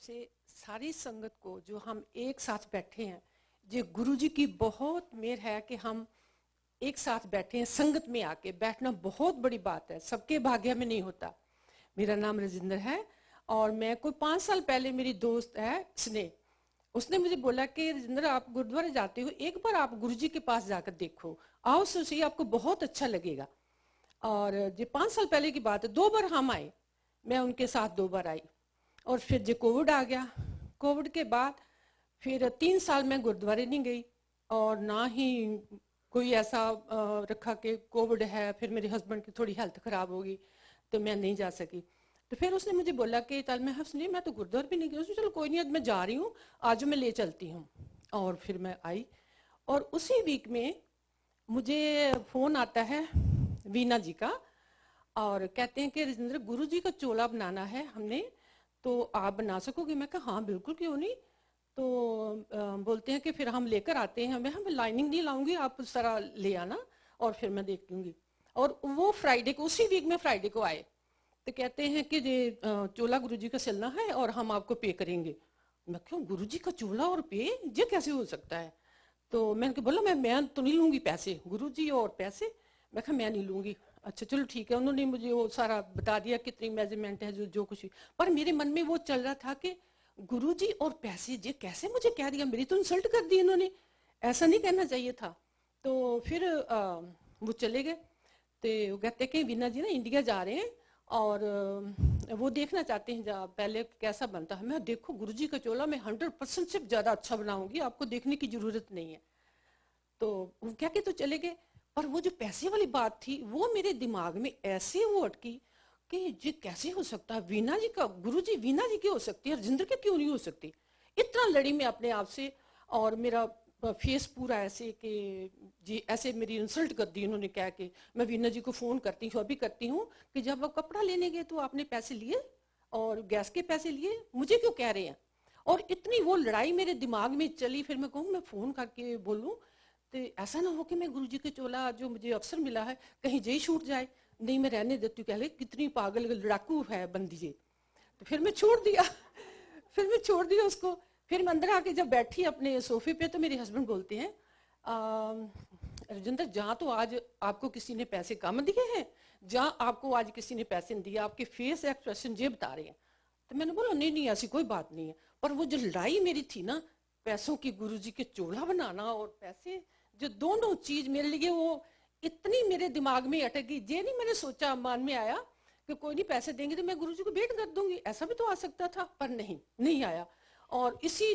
से सारी संगत को जो हम एक साथ बैठे हैं, ये गुरु जी की बहुत मेहर है कि हम एक साथ बैठे हैं। संगत में आके बैठना बहुत बड़ी बात है, सबके भाग्य में नहीं होता। मेरा नाम राजिंदर है और मैं कोई 5 साल पहले मेरी दोस्त है स्नेह, उसने मुझे बोला कि राजिंदर आप गुरुद्वारे जाते हो, एक बार आप गुरु जी के पास जाकर देखो, आओ सोचिए आपको बहुत अच्छा लगेगा। और ये 5 साल पहले की बात है। 2 बार हम आए, मैं उनके साथ 2 बार आई और फिर जो कोविड आ गया, कोविड के बाद फिर 3 साल मैं गुरुद्वारे नहीं गई और ना ही कोई ऐसा रखा कि कोविड है। फिर मेरे हस्बैंड की थोड़ी हेल्थ खराब होगी तो मैं नहीं जा सकी। तो फिर उसने मुझे बोला कि चल मैं हंस नहीं, मैं तो गुरुद्वारे भी नहीं गई। उसने चलो कोई नहीं, आज मैं जा रही हूँ, आज मैं ले चलती हूँ। और फिर मैं आई और उसी वीक में मुझे फ़ोन आता है वीना जी का और कहते हैं कि राजिंदर गुरु जी का चोला बनाना है हमने, तो आप बना सकोगे? मैं कहा हाँ बिल्कुल, क्यों नहीं। तो बोलते हैं कि फिर हम लेकर आते हैं। मैं लाइनिंग नहीं लाऊंगी, आप उस तरह ले आना और फिर मैं देख लूंगी। और वो फ्राइडे को, उसी वीक में फ्राइडे को आए तो कहते हैं कि ये चोला गुरु जी का सिलना है और हम आपको पे करेंगे। मैं क्यों, गुरु जी का चोला और पे, ये कैसे हो सकता है? तो मैंने बोला मैं तो नहीं लूंगी पैसे, गुरु जी और पैसे। मैं कहा मैं नहीं लूंगी। अच्छा चलो ठीक है। उन्होंने मुझे वो सारा बता दिया कितनी मेजरमेंट है, जो कुछ भी। पर मेरे मन में वो चल रहा था कि गुरुजी और पैसे, ये कैसे मुझे कह दिया, मेरी तो इंसल्ट कर दी इन्होंने, ऐसा नहीं कहना चाहिए था। तो फिर वो चले गए। तो वो कहते कि वीना जी ना इंडिया जा रहे हैं और वो देखना चाहते हैं जहाँ पहले कैसा बनता है। मैं देखो गुरुजी का चोला मैं 100% से ज़्यादा अच्छा बनाऊंगी, आपको देखने की जरूरत नहीं है। तो वो क्या कि तो चले गए। पर वो जो पैसे वाली बात थी वो मेरे दिमाग में ऐसे वो अटकी कि ये कैसे हो सकता है, वीना जी का गुरु जी, वीना जी की हो सकती है, राजिंदर के क्यों नहीं हो सकती। इतना लड़ी मैं अपने आप से और मेरा फेस पूरा ऐसे कि जी ऐसे मेरी इंसल्ट कर दी उन्होंने, कह के मैं वीना जी को फ़ोन करती हूँ, अभी करती हूँ कि जब आप कपड़ा लेने गए तो आपने पैसे लिए और गैस के पैसे लिए, मुझे क्यों कह रहे हैं। और इतनी वो लड़ाई मेरे दिमाग में चली। फिर मैं कहूँ मैं फ़ोन करके बोलूँ तो ऐसा ना हो कि मैं गुरुजी के चोला जो मुझे अवसर मिला है कहीं जय छूट जाए। नहीं मैं रहने देती हूँ, कह ले कितनी पागल लड़ाकू है बंदी जी। तो फिर मैं छोड़ दिया फिर मैं छोड़ दिया उसको। फिर मैं अंदर आके जब बैठी अपने सोफे पे तो मेरे हस्बैंड बोलते हैं राजिंदर जहाँ तो आज आपको किसी ने पैसे कम दिए हैं, जहाँ आपको आज किसी ने पैसे नहीं दिए, आपके फेस एक्सप्रेशन ये बता रहे हैं। तो मैंने बोला नहीं नहीं ऐसी कोई बात नहीं है। पर वो जो लड़ाई मेरी थी ना, पैसों की, गुरुजी के चोला बनाना और पैसे, जो दोनों चीज मेरे लिए वो इतनी मेरे दिमाग में अटक गई। ये नहीं मैंने सोचा, मन में आया कि कोई नहीं पैसे देंगे तो मैं गुरुजी को भेंट कर दूंगी, ऐसा भी तो आ सकता था। पर नहीं आया। और इसी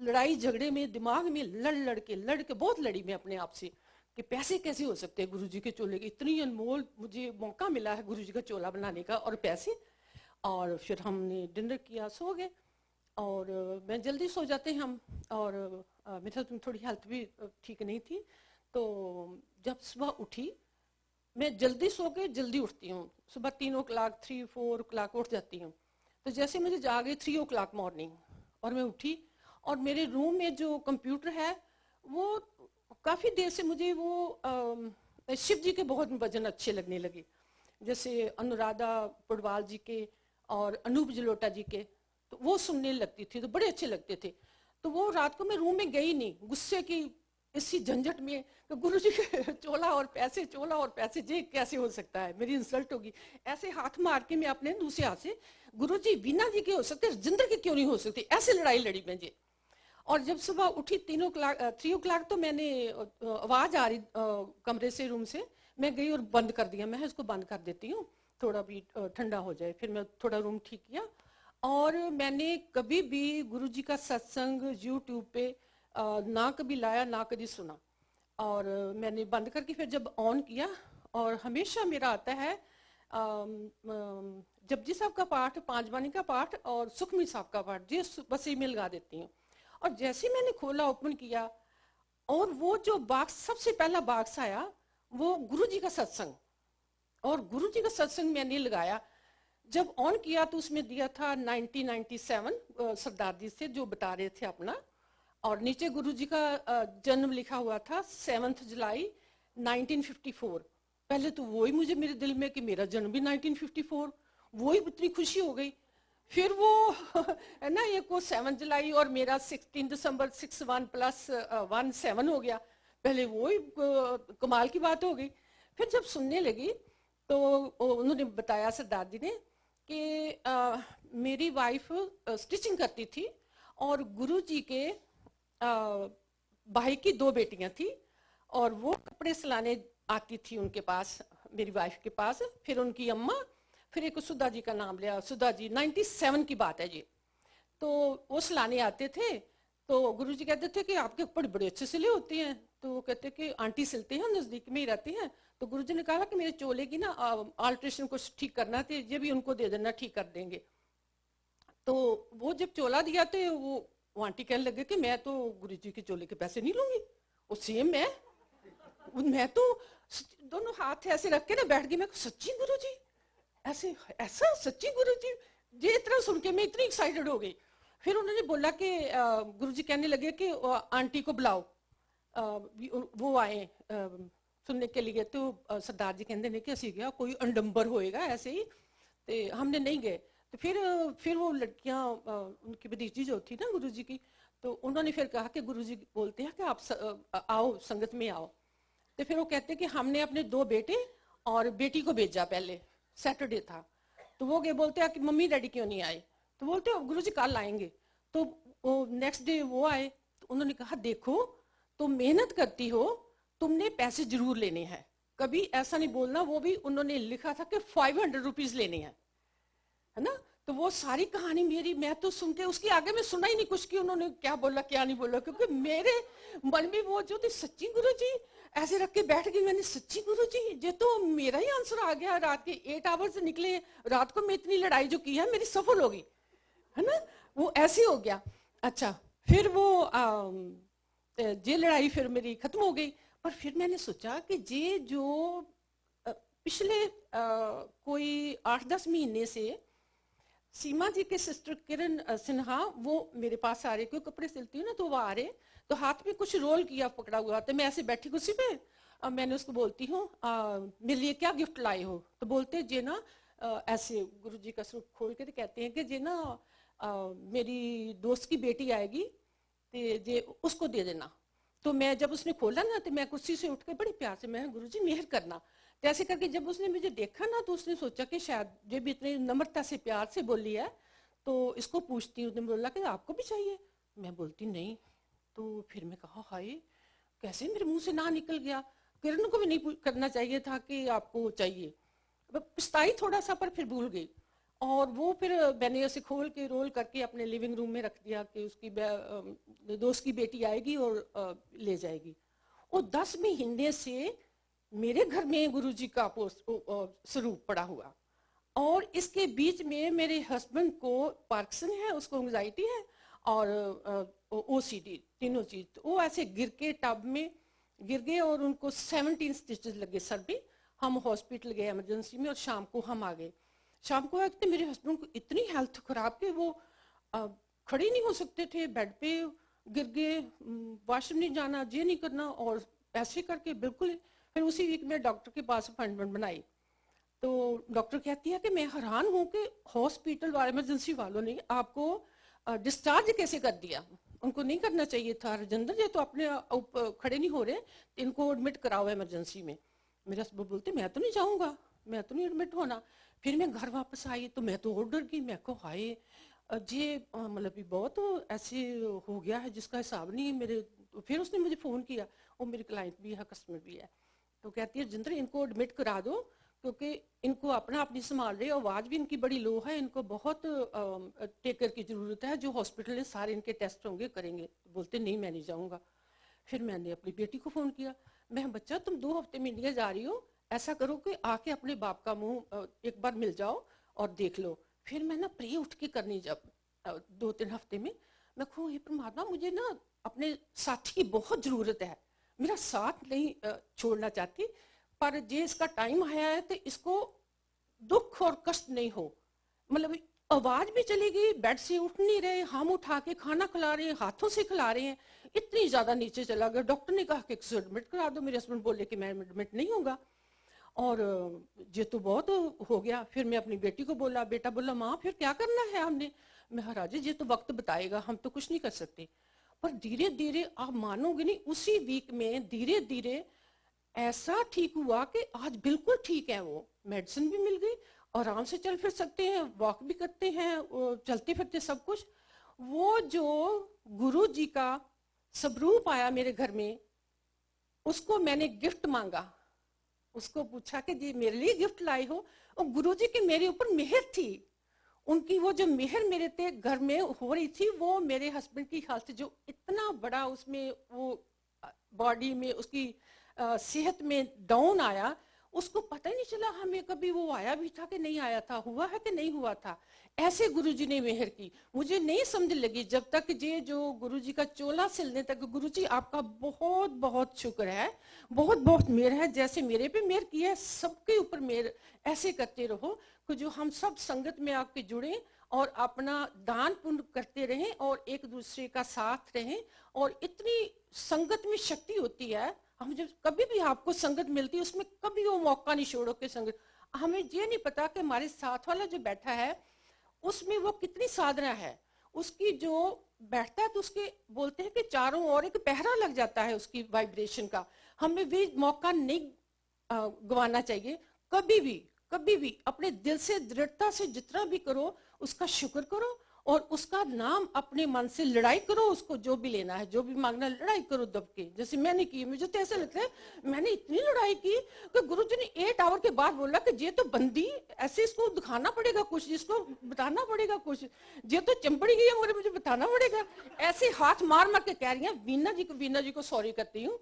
लड़ाई झगड़े में दिमाग में लड़ के बहुत लड़ी मैं अपने आप से कि पैसे कैसे हो सकते हैं गुरुजी के चोले के। इतनी अनमोल मुझे मौका मिला है गुरुजी का चोला बनाने का और पैसे। और फिर हमने डिनर किया, सो गए। और मैं जल्दी सो जाते हैं हम। और मेरे साथ थोड़ी हेल्थ भी ठीक नहीं थी। तो जब सुबह उठी, मैं जल्दी सो के जल्दी उठती हूँ, सुबह 3 o'clock 3-4 o'clock उठ जाती हूँ। तो जैसे मुझे जागे 3 o'clock मॉर्निंग और मैं उठी और मेरे रूम में जो कंप्यूटर है वो काफ़ी देर से मुझे वो शिव जी के बहुत भजन अच्छे लगने लगे, जैसे अनुराधा पौडवाल जी के और अनूप जलोटा जी के। तो वो सुनने लगती थी तो बड़े अच्छे लगते थे। तो वो रात को मैं रूम में गई नहीं, गुस्से की इसी झंझट में कि गुरु जी के चोला और पैसे, चोला और पैसे, ये कैसे हो सकता है, मेरी इंसल्ट होगी। ऐसे हाथ मार के मैं अपने दूसरे हाथ से, गुरु जी वीना जी के हो सकते, राजिंदर के क्यों नहीं हो सकते, ऐसे लड़ाई लड़ी मैं जी। और जब सुबह उठी 3 o'clock तो मैंने आवाज आ रही कमरे से, रूम से, मैं गई और बंद कर दिया। मैं इसको बंद कर देती हूँ, थोड़ा भी ठंडा हो जाए। फिर मैं थोड़ा रूम ठीक किया। और मैंने कभी भी गुरुजी का सत्संग यूट्यूब पे ना कभी लाया ना कभी सुना। और मैंने बंद करके फिर जब ऑन किया, और हमेशा मेरा आता है जपजी साहब का पाठ, पांच बानी का पाठ और सुखमी साहब का पाठ, ये बस ईमेल लगा देती हूँ। और जैसे मैंने खोला, ओपन किया, और वो जो बॉक्स, सबसे पहला बॉक्स आया वो गुरुजी का सत्संग। और गुरुजी का सत्संग मैंने लगाया, जब ऑन किया तो उसमें दिया था 1997 सरदार जी से जो बता रहे थे अपना। और नीचे गुरुजी का जन्म लिखा हुआ था 7 जुलाई 1954। पहले तो वही मुझे मेरे दिल में कि मेरा जन्म भी 1954, वही इतनी खुशी हो गई। फिर वो है ना, एक को 7 जुलाई और मेरा 16 दिसंबर 6 1 + 1 7 हो गया। पहले वो ही कमाल की बात हो गई। फिर जब सुनने लगी तो उन्होंने बताया सरदार जी ने कि मेरी वाइफ स्टिचिंग करती थी और गुरुजी के भाई की 2 बेटियां थी और वो कपड़े सिलाने आती थी उनके पास, मेरी वाइफ के पास। फिर उनकी अम्मा, फिर एक सुधा जी का नाम लिया, सुधा जी 97 की बात है जी। तो वो सिलाने आते थे तो गुरुजी कहते थे कि आपके कपड़े बड़े अच्छे सिले होते हैं। तो वो कहते कि आंटी सिलते हैं, नजदीक में ही रहती हैं। तो गुरुजी ने कहा कि मेरे चोले की ना अल्ट्रेशन कुछ ठीक करना थे, ये भी उनको दे देना, ठीक कर देंगे। तो वो जब चोला दिया तो वो आंटी कहने लगे कि मैं तो गुरुजी के चोले के पैसे नहीं लूंगी। वो सेम मैं तो दोनों हाथ ऐसे रख के ना बैठ गई। मैं सच्ची गुरुजी, ऐसे ऐसा सच्ची गुरुजी? ये इतना सुन के मैं इतनी एक्साइटेड हो गई। फिर उन्होंने बोला कि गुरुजी कहने लगे कि आंटी को बुलाओ, वो आए सुनने के लिए। तो सरदार जी कहते हैं कि असी गया कोई अंडम्बर होएगा ऐसे ही, तो हमने नहीं गए। तो फिर वो लड़कियां उनकी भतीजी जो थी ना गुरुजी की, तो उन्होंने फिर कहा कि गुरुजी बोलते हैं कि आप आओ, संगत में आओ। तो फिर वो कहते कि हमने अपने 2 बेटे और बेटी को भेजा, पहले सैटरडे था। तो वो गए, बोलते हैं कि मम्मी डैडी क्यों नहीं आए? तो बोलते गुरुजी कल आएंगे। तो वो नेक्स्ट डे वो आए। तो उन्होंने कहा देखो तुम मेहनत करती हो, तुमने पैसे जरूर लेने हैं, कभी ऐसा नहीं बोलना। वो भी उन्होंने लिखा था कि 500 रुपीज लेने हैं, है ना। तो वो सारी कहानी मेरी, मैं तो सुन के उसके आगे में सुना ही नहीं कुछ कि उन्होंने क्या बोला क्या नहीं बोला, क्योंकि मेरे मन में वो जो थी सच्ची गुरुजी, ऐसे रख के बैठ गई मैंने, सच्ची गुरुजी ये तो मेरा ही आंसर आ गया। रात के 8 आवर्स निकले, रात को मैं इतनी लड़ाई जो की है मेरी सफल होगी, है ना। वो ऐसे हो गया। अच्छा, फिर वो ये लड़ाई फिर मेरी खत्म हो गई। पर फिर मैंने सोचा कि ये जो पिछले कोई 8-10 महीने से सीमा जी के सिस्टर किरण सिन्हा वो मेरे पास आ रहे, क्योंकि कपड़े सिलती हूँ ना, तो वो आ रहे, तो हाथ में कुछ रोल किया पकड़ा हुआ। तो मैं ऐसे बैठी कुर्सी पे, मैंने उसको बोलती हूँ मेरे लिए क्या गिफ्ट लाए हो? तो बोलते जे ना ऐसे गुरुजी का सूट खोल के तो कहते हैं कि जे ना मेरी दोस्त की बेटी आएगी तो जे उसको दे देना। तो मैं जब उसने खोला ना, तो मैं कुर्सी से उठ के बड़ी प्यार से, मैं गुरुजी मेहर करना। तो ऐसे करके जब उसने मुझे देखा ना, तो उसने सोचा कि शायद ये भी इतनी नम्रता से प्यार से बोली है, तो इसको पूछती हूँ। उसने बोला कि आपको भी चाहिए? मैं बोलती नहीं। तो फिर मैं कहा हाय, कैसे मेरे मुंह से ना निकल गया। किरण को भी नहीं करना चाहिए था कि आपको चाहिए। पछताई थोड़ा सा, पर फिर भूल गई। और वो फिर मैंने ऐसे खोल के रोल करके अपने लिविंग रूम में रख दिया कि उसकी दोस्त की बेटी आएगी और ले जाएगी। और 10 महीने से मेरे घर में गुरुजी का स्वरूप पड़ा हुआ। और इसके बीच में मेरे हस्बैंड को पार्किंसन है, उसको एंग्जाइटी है और ओसीडी, तीनों चीज। तो वो ऐसे गिर के टब में गिर गए और उनको 17 स्टिचेस लगे सर में। हम हॉस्पिटल गए इमरजेंसी में और शाम को हम आ गए। शाम को आते मेरे हस्बैंड को इतनी हेल्थ खराब कि वो खड़े नहीं हो सकते थे, बेड पे गिर गए, वॉशरूम नहीं जाना, ये नहीं करना, और ऐसे करके बिल्कुल। फिर उसी वीक में डॉक्टर के पास अपॉइंटमेंट बनाई। तो डॉक्टर कहती है कि मैं हैरान हूँ कि हॉस्पिटल वाले, इमरजेंसी वालों ने आपको डिस्चार्ज कैसे कर दिया? उनको नहीं करना चाहिए था। राजेंद्र ये तो अपने खड़े नहीं हो रहे, इनको एडमिट कराओ इमरजेंसी में। मेरे हस्बैंड बोलते मैं तो नहीं जाऊँगा, मैं तो नहीं एडमिट होना। फिर मैं घर वापस आई तो मैं तो और डर गई। मैं को हाय ये मतलब बहुत ऐसे हो गया है जिसका हिसाब नहीं है मेरे। तो फिर उसने मुझे फ़ोन किया, वो मेरी क्लाइंट भी है, कस्टमर भी है। तो कहती है जिंदर इनको एडमिट करा दो, क्योंकि इनको अपना आप नहीं संभाल रहे, आवाज़ भी इनकी बड़ी लो है, इनको बहुत टेक केयर की ज़रूरत है। जो हॉस्पिटल है सारे इनके टेस्ट होंगे, करेंगे। बोलते नहीं मैं नहीं जाऊँगा। फिर मैंने अपनी बेटी को फ़ोन किया, मैं बच्चा तुम 2 हफ्ते में इंडिया जा रही हो, ऐसा करो कि आके अपने बाप का मुंह एक बार मिल जाओ और देख लो। फिर मैं ना प्रे उठ के करनी, जब 2-3 हफ्ते में मैं कहूँ हे परमात्मा मुझे ना अपने साथी की बहुत ज़रूरत है, मेरा साथ नहीं छोड़ना चाहती, पर जे इसका टाइम आया है तो इसको दुख और कष्ट नहीं हो। मतलब आवाज भी चली गई, बेड से उठ नहीं रहे, हम उठा के खाना खिला रहे हैं, हाथों से खिला रहे हैं, इतनी ज्यादा नीचे चला गया। डॉक्टर ने कहा कि एडमिट करा दो। मेरे हस्बैंड बोले कि मैं एडमिट नहीं होगा। और ये तो बहुत हो गया। फिर मैं अपनी बेटी को बोला, बेटा बोला माँ फिर क्या करना है हमने। मैं कहा राजे ये तो वक्त बताएगा, हम तो कुछ नहीं कर सकते। पर धीरे धीरे आप मानोगे नहीं, उसी वीक में धीरे धीरे ऐसा ठीक हुआ कि आज बिल्कुल ठीक है। वो मेडिसिन भी मिल गई, आराम से चल फिर सकते हैं, वॉक भी करते हैं, चलते फिरते सब कुछ। वो जो गुरु जी का स्वरूप आया मेरे घर में, उसको मैंने गिफ्ट मांगा। उसको पूछा कि जी मेरे लिए गिफ्ट लाई हो, और गुरु जी की मेरे ऊपर मेहर थी। उनकी वो जो मेहर मेरे ते घर में हो रही थी, वो मेरे हस्बैंड की हेल्थ जो इतना बड़ा उसमें वो बॉडी में उसकी सेहत में डाउन आया, उसको पता ही नहीं चला हमें कभी वो आया भी था कि नहीं आया था, हुआ है कि नहीं हुआ था। ऐसे गुरुजी ने मेहर की। मुझे नहीं समझ लगी जब तक ये जो गुरुजी का चोला सिलने तक। गुरुजी आपका बहुत बहुत शुक्र है, बहुत बहुत मेहर है। जैसे मेरे पे मेहर की है, सबके ऊपर मेहर ऐसे करते रहो कि जो हम सब संगत में आपके जुड़े और अपना दान पुण्य करते रहें और एक दूसरे का साथ रहें। और इतनी संगत में शक्ति होती है। हम जब कभी भी आपको संगत मिलती है, उसमें कभी वो मौका नहीं छोड़ो कि संगत। हमें ये नहीं पता कि हमारे साथ वाला जो बैठा है उसमें वो कितनी साधना है। उसकी जो बैठता है तो उसके बोलते हैं कि चारों ओर एक पहरा लग जाता है उसकी वाइब्रेशन का। हमें भी मौका नहीं गंवाना चाहिए। कभी भी अपने दिल से दृढ़ता से जितना भी करो उसका शुक्र करो, और उसका नाम अपने मन से लड़ाई करो। उसको जो भी लेना है, जो भी मांगना है, लड़ाई करो दब के, जैसे मैंने की। मुझे तो ऐसा लगता है मैंने इतनी लड़ाई की कि गुरुजी ने 8 आवर के बाद बोला कि ये तो बंदी ऐसे, इसको दिखाना पड़ेगा कुछ, इसको बताना पड़ेगा कुछ, ये तो चंपड़ी गई है मगर मुझे बताना पड़ेगा। ऐसे हाथ मार मार के कह रही है। वीना जी को सॉरी करती हूँ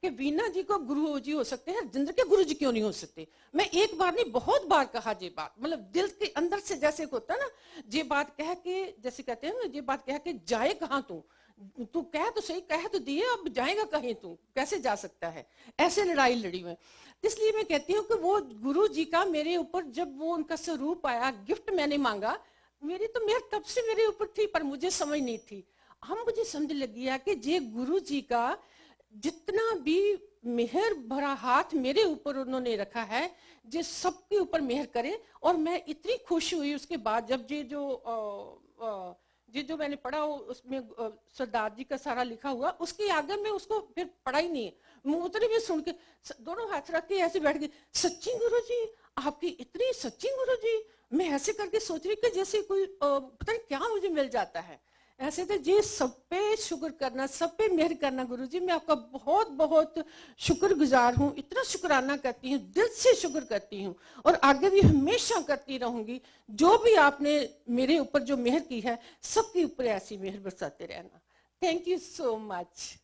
कि वीना जी को गुरु जी हो सकते हैं, जिंदर के गुरु जी क्यों नहीं हो सकते। मैं एक बार नहीं बहुत बार कहा ये बात, मतलब दिल के अंदर से जैसे होता है ना, ये बात कह के, जैसे कहते हैं ना, ये बात कह के जाए कहाँ तू कह तो सही, कह तो दिए, अब जाएगा कहीं तू, कैसे जा सकता है। ऐसे लड़ाई लड़ी में। इसलिए मैं कहती हूँ कि वो गुरु जी का मेरे ऊपर जब वो उनका स्वरूप आया, गिफ्ट मैंने मांगा, मेरी तो मेहर तब से मेरे ऊपर थी, पर मुझे समझ नहीं थी। हम मुझे समझ लगी है कि ये गुरु जी का जितना भी मेहर भरा हाथ मेरे ऊपर उन्होंने रखा है, जो सबके ऊपर मेहर करे। और मैं इतनी खुश हुई उसके बाद जब ये जो मैंने पढ़ा उसमें सरदार जी का सारा लिखा हुआ, उसके आगे में उसको फिर पढ़ा ही नहीं। मुंह उतरी में सुन के दोनों हाथ रख के ऐसे बैठ गई। सच्ची गुरु जी, आपकी इतनी सच्ची गुरु जी। मैं ऐसे करके सोच रही कि जैसे कोई पता नहीं क्या मुझे मिल जाता है। ऐसे तो जी सब पे शुक्र करना, सब पे मेहर करना। गुरु जी मैं आपका बहुत बहुत शुक्रगुजार हूँ, इतना शुक्राना करती हूँ, दिल से शुक्र करती हूँ, और आगे भी हमेशा करती रहूंगी। जो भी आपने मेरे ऊपर जो मेहर की है, सबके ऊपर ऐसी मेहर बरसाते रहना। Thank you so much.